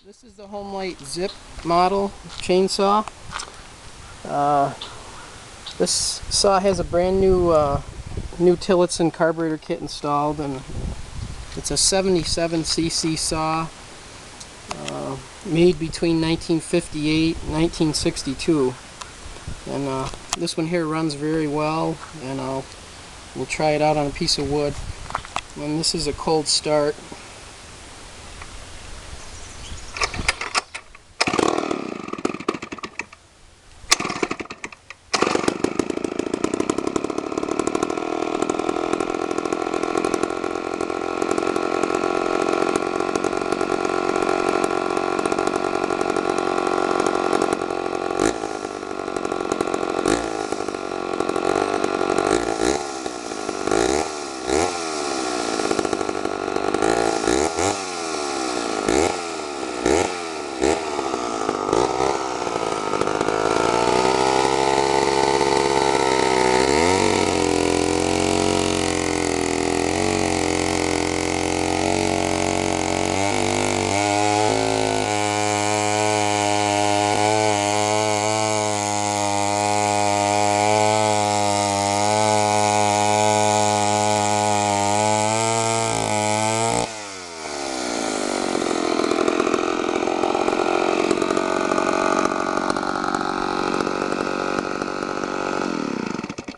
This is the Homelite Zip model chainsaw. This saw has a brand new Tillotson carburetor kit installed, and it's a 77cc saw made between 1958 and 1962. And this one here runs very well, and we'll try it out on a piece of wood. And this is a cold start.